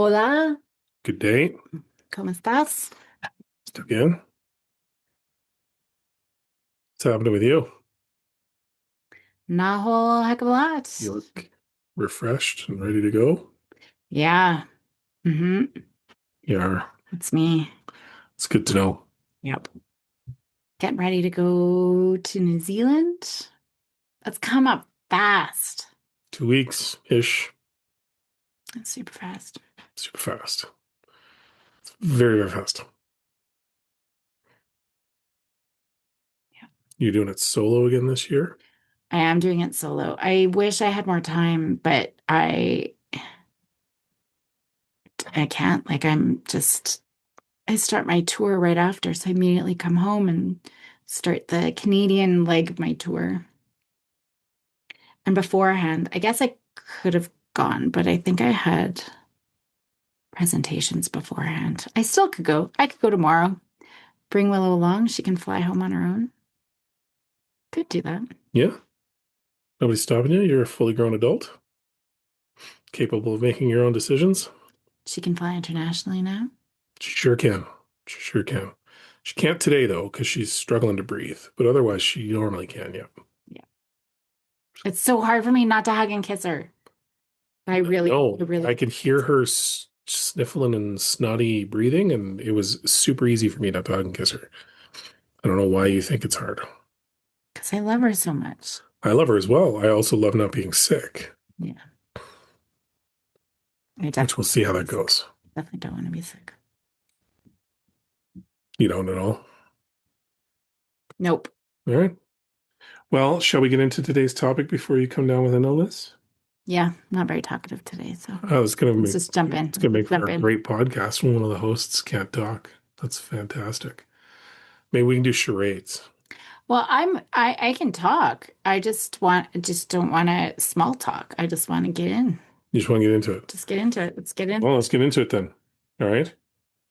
Hola, Good day. ¿cómo estás? Still again. What's happening with you? Not a whole heck of a lot. You look refreshed and ready to go. Yeah. Mm-hmm. Yeah, It's me. it's good to know. Yep. Getting ready to go to New Zealand. That's come up fast. 2 weeks-ish. It's super fast. Super fast. Very, very fast. Yeah. You doing it solo again this year? I am doing it solo. I wish I had more time, but I can't. I start my tour right after, so I immediately come home and start the Canadian leg of my tour. And beforehand, I guess I could have gone, but I think I had presentations beforehand. I still could go. I could go tomorrow. Bring Willow along. She can fly home on her own. Could do that. Yeah. Nobody's stopping you. You're a fully grown adult, capable of making your own decisions. She can fly internationally now. She sure can. She sure can. She can't today, though, because she's struggling to breathe. But otherwise, she normally can, yeah. Yeah. It's so hard for me not to hug and kiss her. I No, really, I could hear her sniffling and snotty breathing, and it was super easy for me not to hug and kiss her. I don't know why you think it's hard. because I love her so much. I love her as well. I also love not being sick, Yeah. I which we'll definitely see don't how want to that be sick. goes. Definitely don't want to be sick. You don't at all. Nope. All right. Well, shall we get into today's topic before you come down with an illness? Yeah, not very talkative today, so Oh, it's gonna let's make just jump in. it's gonna make for Jump a in. great podcast when one of the hosts can't talk. That's fantastic. Maybe we can do charades. Well, I can talk. I just don't want to small talk. I just want to get in. You just want to get into it. Just get into it. Let's get in. Well, let's get into it then. All right.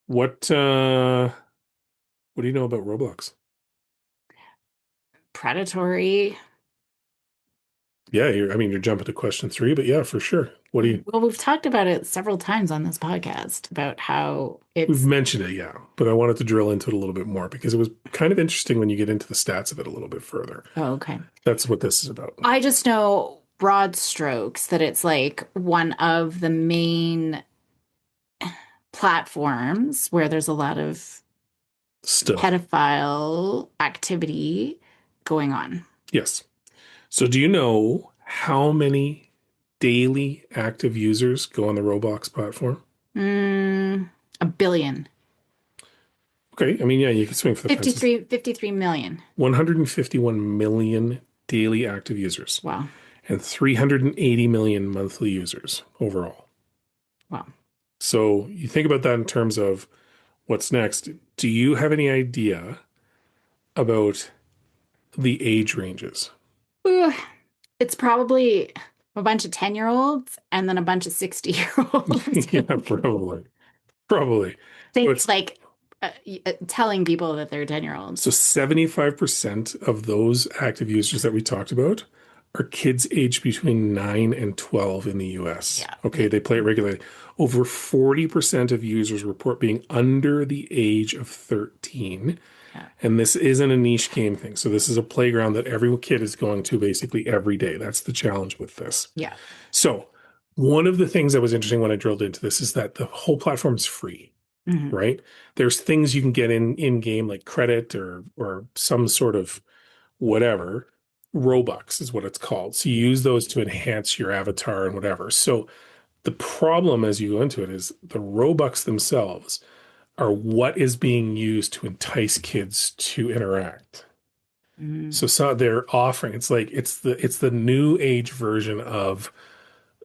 What what do you know about Roblox? Predatory. Yeah, you're jumping to question three, but yeah, for sure. What do you, Well, we've talked about it several times on this podcast about how we've it's, mentioned it, yeah, but I wanted to drill into it a little bit more because it was kind of interesting when you get into the stats of it a little bit further. oh, okay. That's what this is about. I just know broad strokes that it's like one of the main platforms where there's a lot of Still, pedophile activity going on. yes. So do you know how many daily active users go on the Roblox platform? A billion. Okay, I mean, yeah, you can swing for the fences. 53 million. 151 million daily active users Wow. and 380 million monthly users overall. Wow. So you think about that in terms of what's next. Do you have any idea about the age ranges? Ugh. It's probably a bunch of 10-year-olds and then a bunch of 60-year-olds. Yeah, probably. Probably. So Think it's like telling people that they're 10-year-olds. so 75% of those active users that we talked about are kids aged between 9 and 12 in the US. Yeah. Okay, Yeah. they play it regularly. Over 40% of users report being under the age of 13. Yeah. And this isn't a niche game thing. So this is a playground that every kid is going to basically every day. That's the challenge with this. Yeah. So one of the things that was interesting when I drilled into this is that the whole platform is free, Mhm. right? There's things you can get in game like credit or some sort of whatever. Robux is what it's called. So you use those to enhance your avatar and whatever. So the problem as you go into it is the Robux themselves are what is being used to entice kids to interact. Mhm. So they're offering it's the new age version of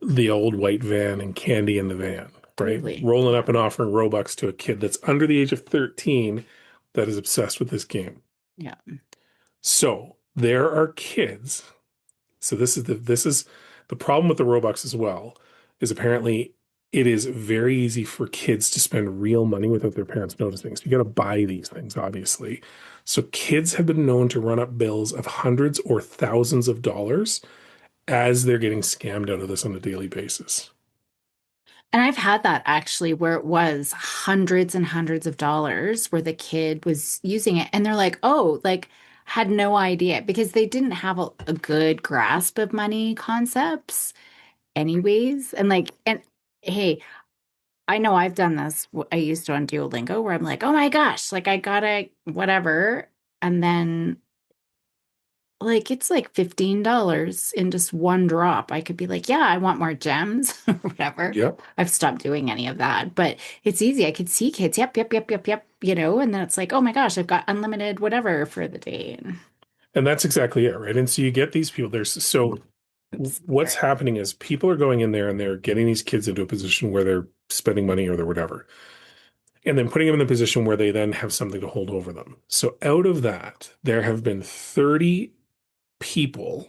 the old white van and Candy in the Van, right? Totally. Rolling Yeah. up and offering Robux to a kid that's under the age of 13 that is obsessed with this game. Yeah. So there are kids. So this is the problem with the Robux as well, is apparently it is very easy for kids to spend real money without their parents noticing. So you got to buy these things, obviously. So kids have been known to run up bills of hundreds or thousands of dollars as they're getting scammed out of this on a daily basis. And I've had that actually where it was hundreds and hundreds of dollars where the kid was using it and they're like, oh, like had no idea because they didn't have a good grasp of money concepts anyways. And hey, I know I've done this. I used to on Duolingo where I'm like, oh my gosh, like I gotta whatever. And then like it's like $15 in just one drop. I could be like, yeah, I want more gems or whatever. Yeah. I've stopped doing any of that, but it's easy. I could see kids, yep, yep, yep, yep, yep, and then it's like, oh my gosh, I've got unlimited whatever for the day. And And that's exactly it, right? And so you get these people, oops, what's sorry. happening is people are going in there and they're getting these kids into a position where they're spending money or they're whatever, and then putting them in a position where they then have something to hold over them. So out of that, there have been 30 people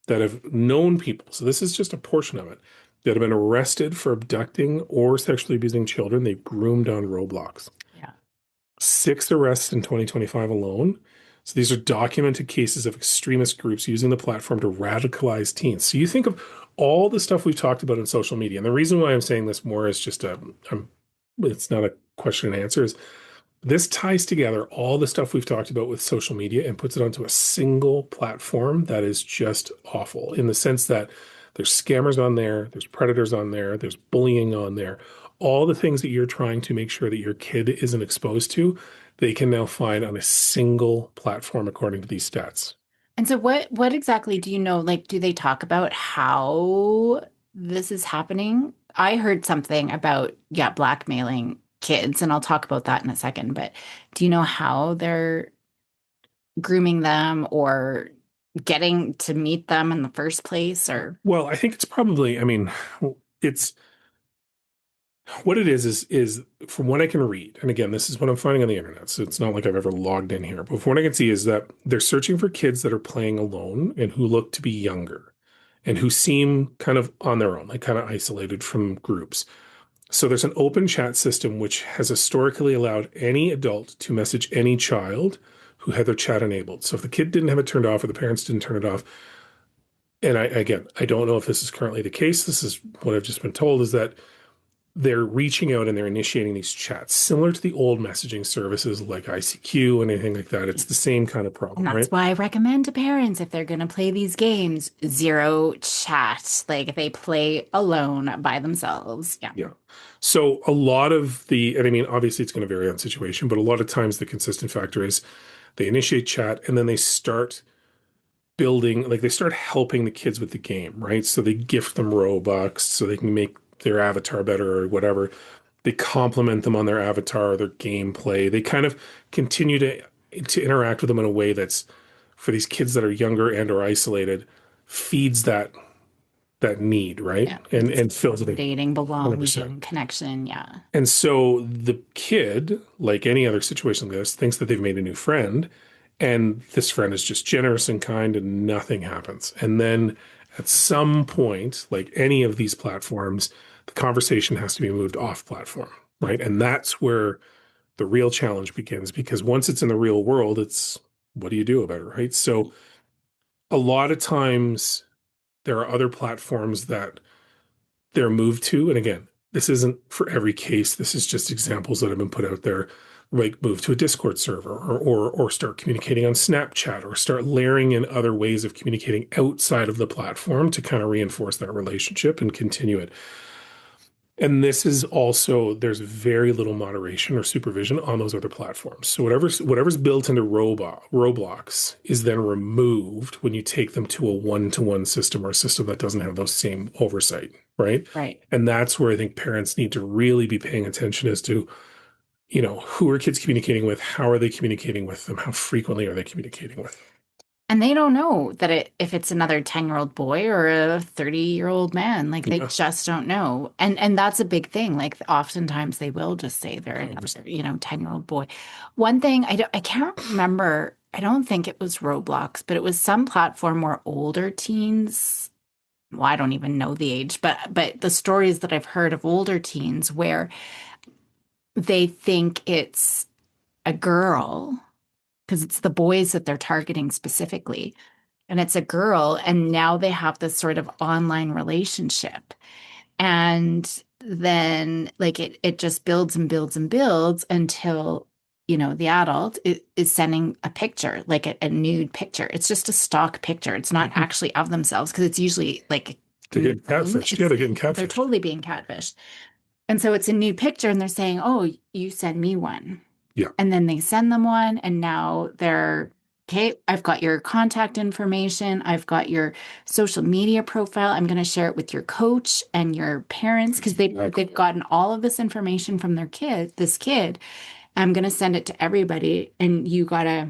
that have known people. So this is just a portion of it that have been arrested for abducting or sexually abusing children they've groomed on Roblox. Yeah. 6 arrests in 2025 alone. So these are documented cases of extremist groups using the platform to radicalize teens. So you think of all the stuff we've talked about in social media. And the reason why I'm saying this more is just it's not a question and answer, is this ties together all the stuff we've talked about with social media and puts it onto a single platform that is just awful in the sense that there's scammers on there, there's predators on there, there's bullying on there. All the things that you're trying to make sure that your kid isn't exposed to, they can now find on a single platform according to these stats. And so what exactly do you know? Like, do they talk about how this is happening? I heard something about, yeah, blackmailing kids, and I'll talk about that in a second, but do you know how they're grooming them or getting to meet them in the first place or Well, I think it's probably, I mean, it's what it is from what I can read, and again, this is what I'm finding on the internet, so it's not like I've ever logged in here, but from what I can see is that they're searching for kids that are playing alone and who look to be younger and who seem kind of on their own, like kind of isolated from groups. So there's an open chat system which has historically allowed any adult to message any child who had their chat enabled. So if the kid didn't have it turned off or the parents didn't turn it off, and I don't know if this is currently the case. This is what I've just been told is that they're reaching out and they're initiating these chats similar to the old messaging services like ICQ and anything like that. It's the same kind of and problem, that's right? why I recommend to parents if they're going to play these games, zero chat. Like they play alone by themselves. Yeah. Yeah. So a lot of and I mean, obviously it's going to vary on situation, but a lot of times the consistent factor is they initiate chat and then they start building, like they start helping the kids with the game, right? So they gift them Robux so they can make their avatar better or whatever. They compliment them on their avatar, their gameplay. They kind of continue to interact with them in a way that's for these kids that are younger and or isolated, feeds that need, right? Yeah. And fills it in Dating, 100%. belonging, connection. Yeah. And so the kid, like any other situation like this, thinks that they've made a new friend, and this friend is just generous and kind, and nothing happens. And then at some point, like any of these platforms, the conversation has to be moved off platform, right? And that's where the real challenge begins because once it's in the real world, it's what do you do about it, right? So a lot of times there are other platforms that they're moved to. And again, this isn't for every case. This is just examples that have been put out there. Like move to a Discord server or start communicating on Snapchat or start layering in other ways of communicating outside of the platform to kind of reinforce that relationship and continue it. And this is also, there's very little moderation or supervision on those other platforms. So whatever's built into Roblox is then removed when you take them to a one-to-one system or a system that doesn't have those same oversight, right? Right. And that's where I think parents need to really be paying attention as to, who are kids communicating with? How are they communicating with them? How frequently are they communicating with them? And they don't know that if it's another 10-year-old boy or a 30-year-old man, like they Yeah, just don't know. And that's a big thing. Like oftentimes they will just say they're another, 100%. 10-year-old boy. One thing I can't remember, I don't think it was Roblox, but it was some platform where older teens, well, I don't even know the age, but the stories that I've heard of older teens where they think it's a girl because it's the boys that they're targeting specifically and it's a girl and now they have this sort of online relationship And then like it just builds and builds and builds until, the adult is sending a picture, like a nude picture. It's just a stock picture. It's not Mhm. actually of themselves because it's usually like They're getting catfished. Yeah, they're getting they're catfished. totally being catfished. And so it's a nude picture and they're saying, "Oh, you send me one." Yeah. And then they send them one and now they're okay, I've got your contact information, I've got your social media profile. I'm going to share it with your coach and your parents because Exactly. they've gotten all of this information from this kid. I'm going to send it to everybody and you got to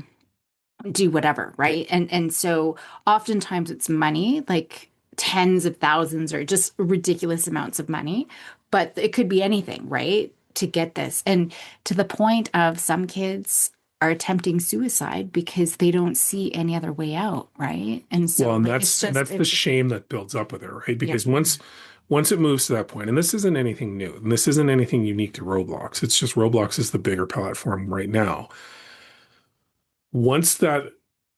do whatever, Yeah. right? And so oftentimes it's money, like tens of thousands or just ridiculous amounts of money, but it could be anything, right? To get this. And to the point of some kids are attempting suicide because they don't see any other way out, right? And Well, so and like that's the shame that builds up with it, right? yeah. Because once it moves to that point, and this isn't anything new, and this isn't anything unique to Roblox. It's just Roblox is the bigger platform right now. Once that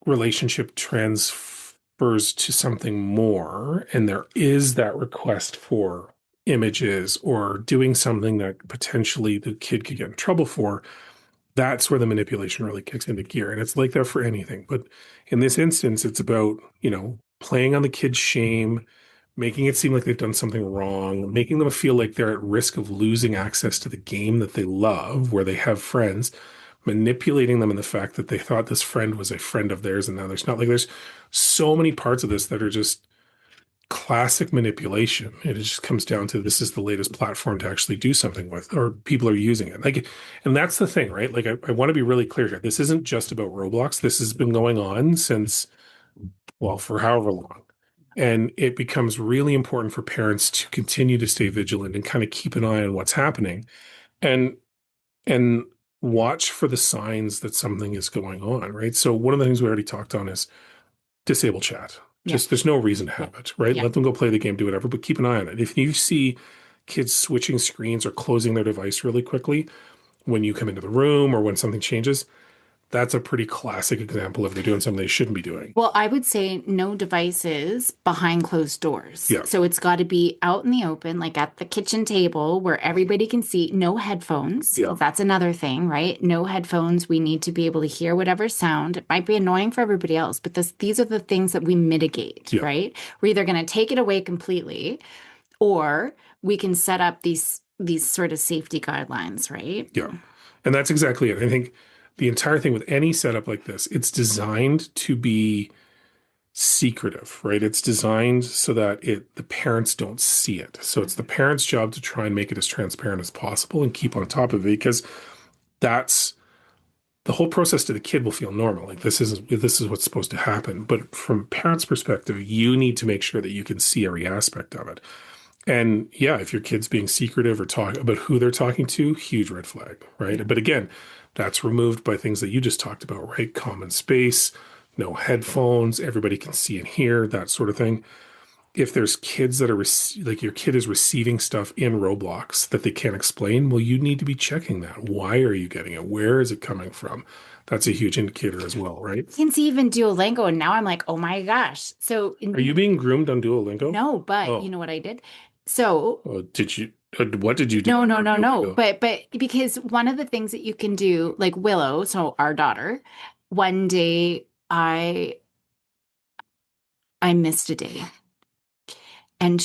relationship transfers to something more, and there is that request for images or doing something that potentially the kid could get in trouble for, that's where the manipulation really kicks into gear. And it's like that for anything. But in this instance, it's about, playing on the kid's shame, making it seem like they've done something wrong, making them feel like they're at risk of losing access to the game that they love, where they have friends, manipulating them in the fact that they thought this friend was a friend of theirs and now there's not. Like there's so many parts of this that are just classic manipulation. It just comes down to this is the latest platform to actually do something with, or people are using it. Like, and that's the thing, right? Like, I want to be really clear here. This isn't just about Roblox. This has been going on since, well, for however long. And it becomes really important for parents to continue to stay vigilant and kind of keep an eye on what's happening and and watch for the signs that something is going on, right? So one of the things we already talked on is disable chat. Yeah. Just there's no reason to Yeah. have it, right? Yeah. Let them go play the game, do whatever, but keep an eye on it. If you see kids switching screens or closing their device really quickly when you come into the room or when something changes, that's a pretty classic example of they're doing something they shouldn't be doing. Well, I would say no devices behind closed doors. Yeah, So it's got to be out in the open, like at the kitchen table where everybody can see. No headphones. yeah, That's another thing, right? No headphones. We need to be able to hear whatever sound. It might be annoying for everybody else, but these are the things that we mitigate, yeah, right? We're either going to take it away completely or we can set up these sort of safety guidelines, right? yeah. And that's exactly it. I think the entire thing with any setup like this, it's designed to be secretive, right? It's designed so that the parents don't see it. So it's the parents' job to try and make it as transparent as possible and keep on top of it because that's the whole process to the kid will feel normal. Like this is what's supposed to happen. But from parents' perspective, you need to make sure that you can see every aspect of it. And yeah, if your kid's being secretive or talk about who they're talking to, huge red flag, right? Yeah. But again, that's removed by things that you just talked about, right? Common space, no headphones, everybody can see and hear, that sort of thing. If there's kids that are like your kid is receiving stuff in Roblox that they can't explain, well, you need to be checking that. Why are you getting it? Where is it coming from? That's a huge indicator as well, right? You can see even Duolingo, and now I'm like, oh my gosh. So Are you being groomed on Duolingo? no, but you Oh, know what I did? So oh, did you? What did you do no, no, for no, no. Duolingo? But because one of the things that you can do, like Willow, so our daughter, one day I missed a day. And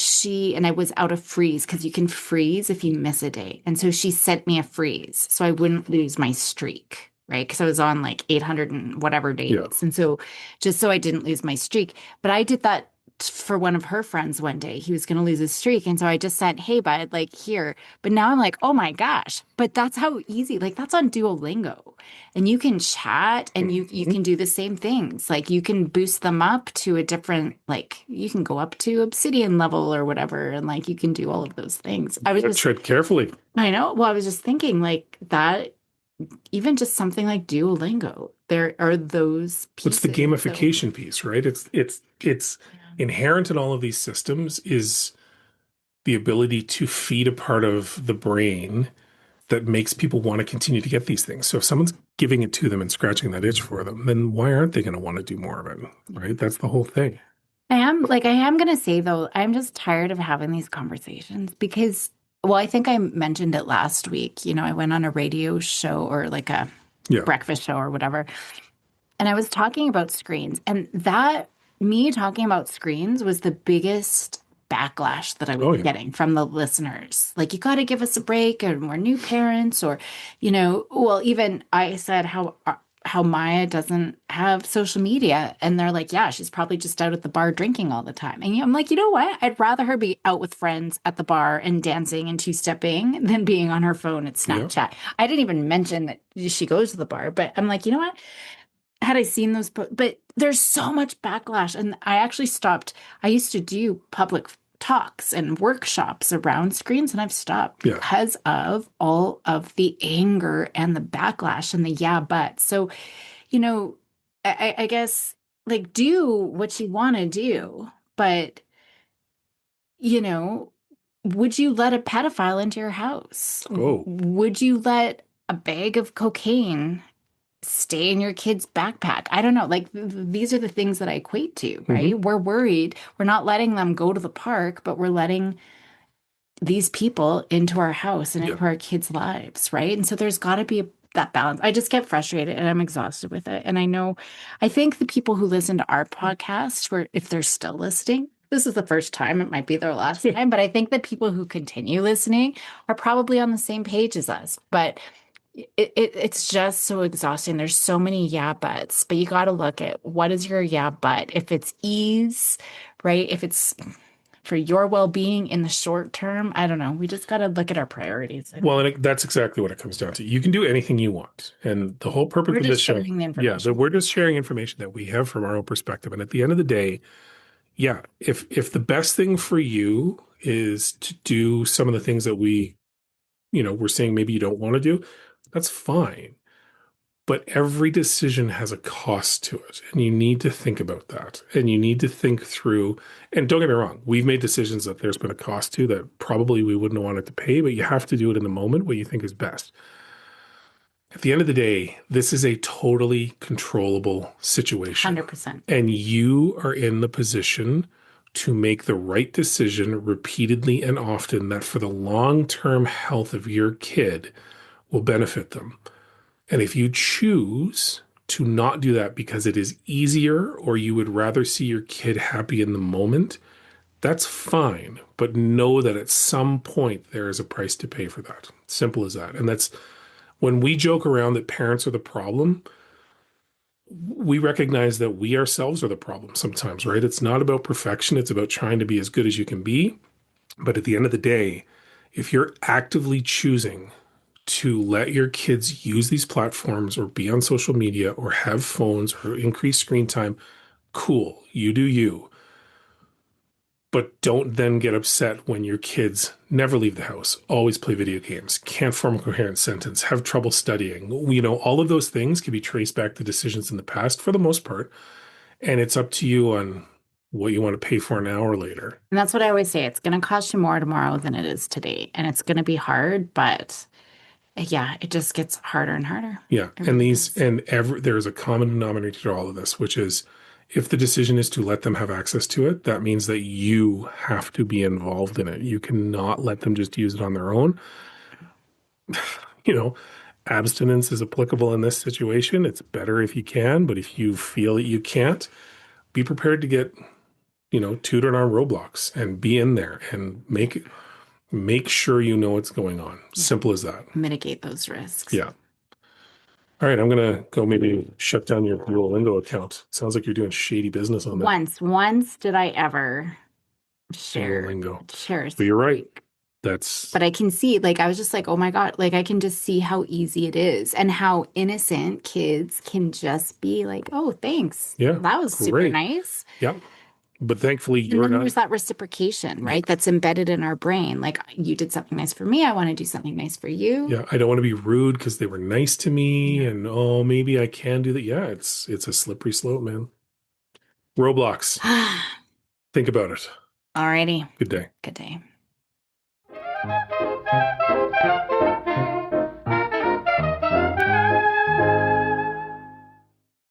I was out of freeze because you can freeze if you miss a day. And so she sent me a freeze so I wouldn't lose my streak, right? Because I was on like 800 and whatever Yeah. days. And so just so I didn't lose my streak. But I did that for one of her friends one day. He was going to lose his streak. And so I just said, hey, bud, like here. But now I'm like, oh my gosh. But that's how easy, like that's on Duolingo. And you can chat and you Mhm. can do the same things. Like you can boost them up to a different, like you can go up to obsidian level or whatever. And like you can do all of those things. Tread carefully. I know. Well, I was just thinking like that, even just something like Duolingo, there are those What's the pieces. So gamification piece, right? It's inherent in all of these systems is the ability to feed a part of the brain that makes people want to continue to get these things. So if someone's giving it to them and scratching that itch for them, then why aren't they going to want to do more of it? yeah. Right? That's the whole thing. I am gonna say though, I'm just tired of having these conversations because, well, I think I mentioned it last week. I went on a radio show or like a Yeah. breakfast show or whatever, and I was talking about screens, and me talking about screens was the biggest backlash that I was Oh yeah. getting from the listeners. Like, you got to give us a break, and we're new parents, or, well, even I said how Maya doesn't have social media, and they're like, yeah, she's probably just out at the bar drinking all the time. And I'm like, you know what? I'd rather her be out with friends at the bar and dancing and two-stepping than being on her phone at Yeah. Snapchat. I didn't even mention that she goes to the bar, but I'm like, you know what? Had I seen those, but there's so much backlash. And I actually stopped. I used to do public talks and workshops around screens, and I've stopped Yeah. because of all of the anger and the backlash and the yeah, but. So, you know, I guess like do what you want to do, but, you know, would you let a pedophile into your house? Oh. Would you let a bag of cocaine stay in your kid's backpack? I don't know. Like these are the things that I equate to, Hmm. right? We're worried. We're not letting them go to the park, but we're letting these people into our house and Yeah. into our kids' lives, right? And so there's got to be that balance. I just get frustrated and I'm exhausted with it. And I think the people who listen to our podcast, where if they're still listening, this is the first time, it might be their last time, but I think the people who continue listening are probably on the same page as us. But it's just so exhausting. There's so many yeah buts, but you got to look at what is your yeah but. If it's ease, right? If it's for your well-being in the short term, I don't know. We just got to look at our priorities. I Well, think and that's exactly what it comes down to. You can do anything you want. And the whole purpose we're of this just show, sharing the yeah, that information. we're just sharing information that we have from our own perspective. And at the end of the day, yeah, if the best thing for you is to do some of the things that we're saying maybe you don't want to do, that's fine. But every decision has a cost to it. And you need to think about that. And you need to think through, and don't get me wrong, we've made decisions that there's been a cost to that probably we wouldn't have wanted to pay, but you have to do it in the moment what you think is best. At the end of the day, this is a totally controllable situation. 100%. And you are in the position to make the right decision repeatedly and often that for the long term health of your kid will benefit them. And if you choose to not do that because it is easier or you would rather see your kid happy in the moment, that's fine. But know that at some point there is a price to pay for that. Simple as that. And that's when we joke around that parents are the problem, we recognize that we ourselves are the problem sometimes, right? It's not about perfection, it's about trying to be as good as you can be. But at the end of the day, if you're actively choosing to let your kids use these platforms or be on social media or have phones or increase screen time, cool, you do you. But don't then get upset when your kids never leave the house, always play video games, can't form a coherent sentence, have trouble studying. All of those things can be traced back to decisions in the past for the most part. And it's up to you on what you want to pay for now or later. And that's what I always say. It's going to cost you more tomorrow than it is today. And it's going to be hard, but yeah, it just gets harder and harder. Yeah. It And really these, does. and every, there's a common denominator to all of this, which is if the decision is to let them have access to it, that means that you have to be involved in it. You cannot let them just use it on their own. You know, abstinence is applicable in this situation. It's better if you can, but if you feel that you can't, be prepared to get, tutored on Roblox and be in there and make sure you know what's going on. Yeah. Simple as that. Mitigate those risks. Yeah. All right, I'm gonna go maybe shut down your Duolingo account. Sounds like you're doing shady business on that Once did I ever share Duolingo. share a But you're right. streak. That's But I can see, like, I was just like, oh my God, like, I can just see how easy it is and how innocent kids can just be like, oh, thanks. yeah, That was super great. nice. Yeah. But thankfully And you're then not. there's that reciprocation, right? That's embedded in our brain. Like, you did something nice for me. I want to do something nice for you. Yeah, I don't want to be rude because they were nice to me Yeah. and oh maybe I can do that. Yeah, it's a slippery slope, man. Roblox. Think about it. Alrighty. Good day. Good day.